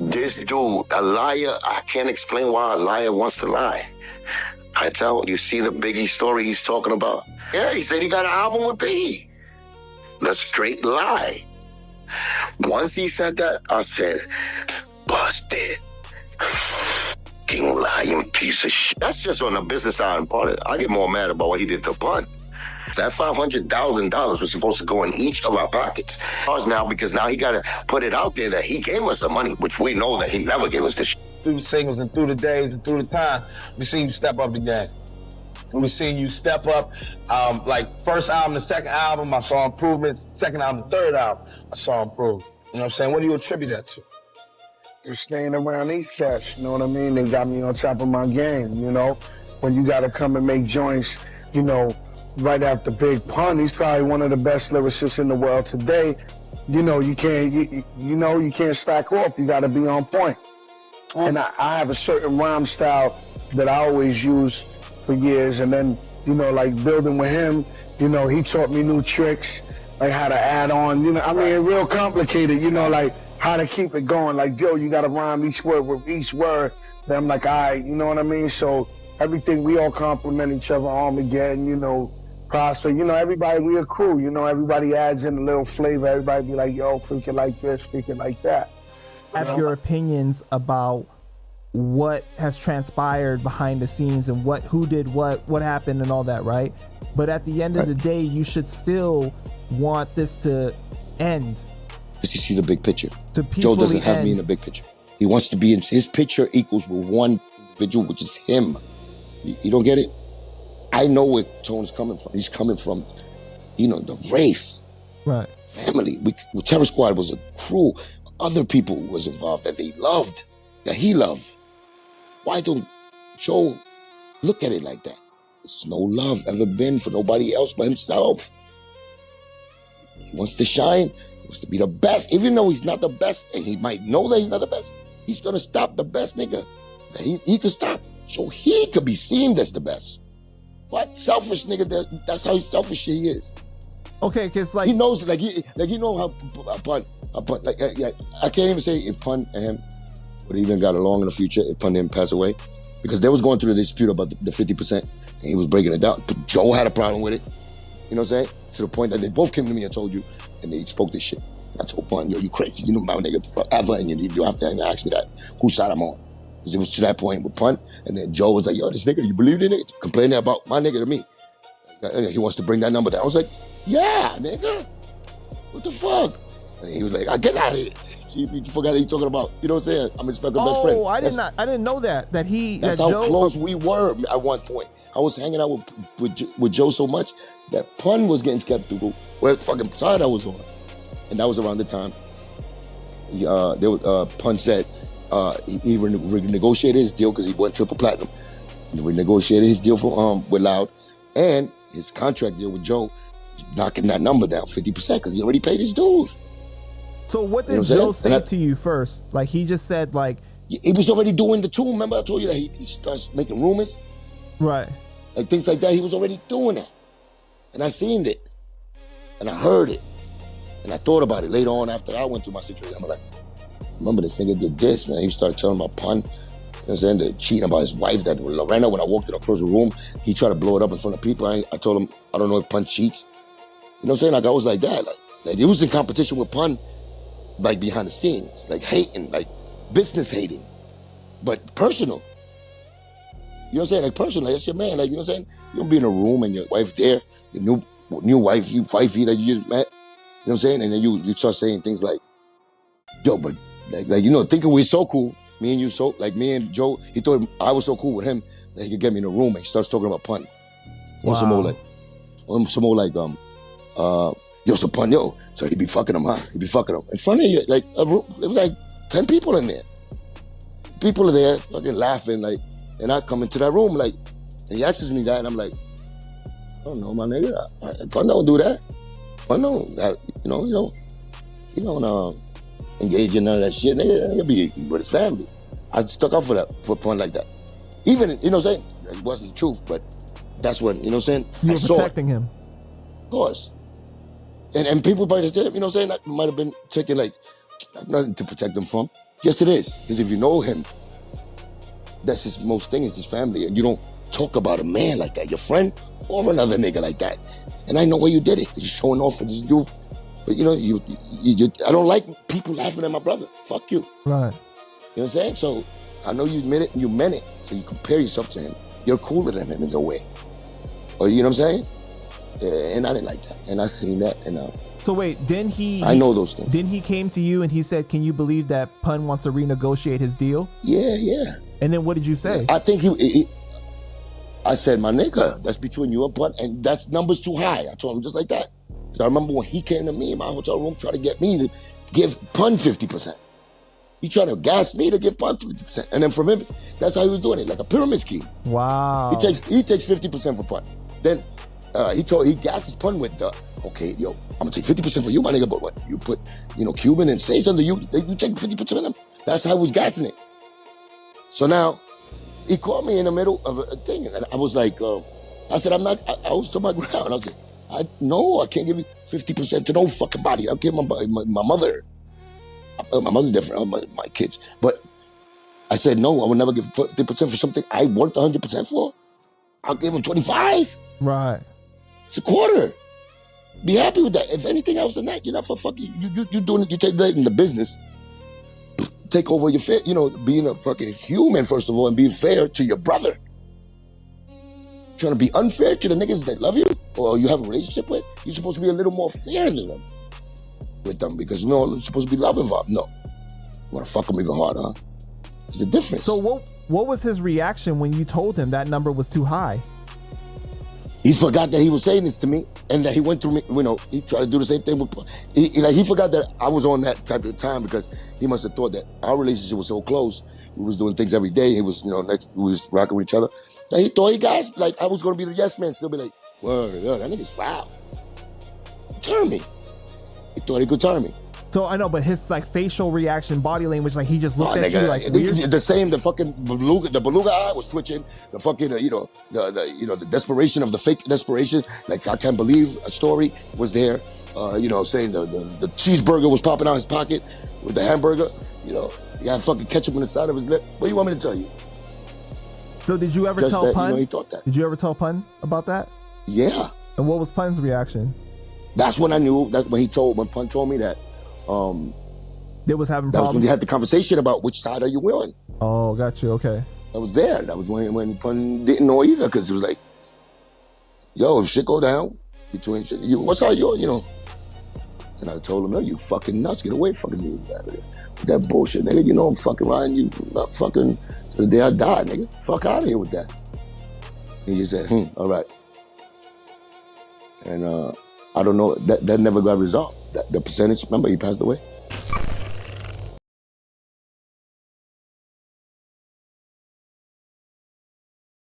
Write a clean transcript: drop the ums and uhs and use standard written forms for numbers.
This dude, a liar, I can't explain why a liar wants to lie. I tell you, see the Biggie story he's talking about? Yeah, he said he got an album with Biggie. The straight lie. Once he said that, I said, busted. Fucking lying piece of shit. That's just on the business side and part of it. I get more mad about what he did to Pun. That $500,000 was supposed to go in each of our pockets. Now, because now he got to put it out there that he gave us the money, which we know that he never gave us the shit. Through the singles and through the days and through the time, we seen you step up the game. We seen you step up. Like first album, the second album, I saw improvements. Second album, the third album, I saw improvement. You know what I'm saying? What do you attribute that to? Just staying around these cats, you know what I mean? They got me on top of my game, you know? When you gotta come and make joints, you know, right after Big Pun, he's probably one of the best lyricists in the world today. You know, you can't stack off. You gotta be on point. And I have a certain rhyme style that I always use for years. And then, you know, like building with him, you know, he taught me new tricks, like how to add on, you know, I mean, real complicated, you know, like how to keep it going. Like, yo, you gotta rhyme each word with each word. Then I'm like, all right, you know what I mean? So everything, we all compliment each other, Armageddon, you know, Prosper, you know, everybody, we a crew, you know, everybody adds in a little flavor. Everybody be like, yo, freaking like this, freaking like that. Have your opinions about what has transpired behind the scenes and who did what happened and all that, right? But at the end of the day, you should still want this to end. Because you see the big picture. To peacefully Joe doesn't have end. me in the big picture. He wants to be in his picture equals with one individual, which is him. You don't get it? I know where Tone's coming from. He's coming from, you know, the race. Right. Family. Terror Squad was a crew. Other people was involved that they loved, that he loved. Why don't Joe look at it like that? There's no love ever been for nobody else but himself. He wants to shine. He wants to be the best. Even though he's not the best, and he might know that he's not the best, he's going to stop the best nigga that he could stop so he could be seen as the best. What? Selfish nigga, that's how selfish he is. Okay, because like... He knows, you know how Pun, like, I can't even say if Pun and him would have even got along in the future if Pun didn't pass away. Because they was going through the dispute about the 50%, and he was breaking it down. Joe had a problem with it, you know what I'm saying? To the point that they both came to me and told you, and they spoke this shit. I told Pun, yo, you crazy, you know my nigga forever, and you have to ask me that. Whose side I'm on? Because it was to that point with Pun, and then Joe was like, yo, this nigga, you believe in it? Complaining about my nigga to me. He wants to bring that number down. I was like, yeah, nigga. What the fuck? And he was like, I get out of here. You forgot that he talking about, you know what I'm saying? I'm his fucking best friend. Oh, I didn't know that. That's how Joe... close we were at one point. I was hanging out with Joe so much that Pun was getting skeptical what fucking side I was on. And that was around the time Pun said he renegotiated his deal because he went triple platinum. He renegotiated his deal with Loud, and his contract deal with Joe, knocking that number down 50% because he already paid his dues. So what did Joe say to you first? Like, he just said, like... He was already doing the tune. Remember I told you that he starts making rumors? Right. Like things like that. He was already doing that. And I seen it. And I heard it. And I thought about it later on after I went through my situation. I'm like, remember this nigga did this, man. He started telling my Pun, you know what I'm saying, the cheating about his wife, that Lorena, when I walked in across the room, he tried to blow it up in front of people. I told him, I don't know if Pun cheats. You know what I'm saying? Like I was like that. Like he was in competition with Pun, like behind the scenes, like hating, like business hating, but personal. You know what I'm saying? Like personal, like that's your man. Like, you know what I'm saying? You don't be in a room and your wife there, your new wife, you wifey that you just met. You know what I'm saying? And then you start saying things like, yo, but like you know, thinking we're so cool, me and you so, like me and Joe, he thought I was so cool with him that he could get me in a room and he starts talking about Pun. Wow. Some more like, yo, so Pun, yo, so he be fucking him, huh? He be fucking him. In front of you, like, there was like 10 people in there. People are there, fucking laughing, like, and I come into that room, like, and he asks me that, and I'm like, I don't know, my nigga. Pun don't do that. Pun don't, he don't engage in none of that shit. Nigga be with his family. I stuck up for Pun like that. Even, you know what I'm saying? It wasn't the truth, but that's what, you know what I'm saying? You were protecting him. Of course. And people probably, you know what I'm saying? That might have been taken like, that's nothing to protect them from. Yes, it is. Because if you know him, that's his most thing, is his family. And you don't talk about a man like that, your friend or another nigga like that. And I know why you did it. You're showing off for this dude. But you know, I don't like people laughing at my brother. Fuck you. Right. You know what I'm saying? So I know you admit it and you meant it. So you compare yourself to him. You're cooler than him in a way. Or you know what I'm saying? Yeah, and I didn't like that. And I seen that. And so wait, then I know those things. Then he came to you and he said, "Can you believe that Pun wants to renegotiate his deal?" Yeah. And then what did you say? I think I said, my nigga, that's between you and Pun, and that number's too high. I told him just like that. Because I remember when he came to me in my hotel room, trying to get me to give Pun 50%. He tried to gas me to give Pun 50%. And then from him, that's how he was doing it, like a pyramid scheme. Wow. He takes 50% for Pun. Then he gasses Pun with okay, yo, I'm gonna take 50% for you, my nigga, but what? You put, Cuban and say something, you take 50% of them. That's how he was gassing it. So now, he called me in the middle of a thing, and I was like, I said, I was to my ground. I was like, no, I can't give you 50% to no fucking body. I'll give my mother. My mother's different, my kids. But I said, no, I will never give 50% for something I worked 100% for. I'll give him 25. Right. It's a quarter. Be happy with that. If anything else than that, you're not for fucking, you doing it, you take that in the business. Take over your fair, being a fucking human, first of all, and being fair to your brother. Trying to be unfair to the niggas that love you or you have a relationship with, you're supposed to be a little more fair than them with them because, there's supposed to be love involved. No. You want to fuck them even harder, huh? There's a difference. So what was his reaction when you told him that number was too high? He forgot that he was saying this to me and that he went through me, he tried to do the same thing with, he forgot that I was on that type of time because he must have thought that our relationship was so close. We was doing things every day. He was, we was rocking with each other. That he thought I was going to be the yes man. Still be like, word, that nigga's foul. Turn me. He thought he could turn me. So I know, but his facial reaction, body language, he just looked at you like weird. The fucking beluga eye was twitching. The fucking the desperation of the fake desperation. Like I can't believe a story was there. Saying the cheeseburger was popping out his pocket with the hamburger. He had fucking ketchup on the side of his lip. What do you want me to tell you? So did you ever tell Pun? He thought that. Did you ever tell Pun about that? Yeah. And what was Pun's reaction? That's when I knew. That's when Pun told me that. They was having problems. That was when they had the conversation about which side are you on. Oh, got you. Okay. I was there. That was when Pun didn't know either because it was like, yo, if shit go down between shit, what side you on, And I told him, no, you fucking nuts. Get away fucking with that bullshit, nigga. I'm fucking riding you not fucking to the day I die, nigga. Fuck out of here with that. And he just said, all right. And I don't know, that never got resolved. The percentage, remember he passed away?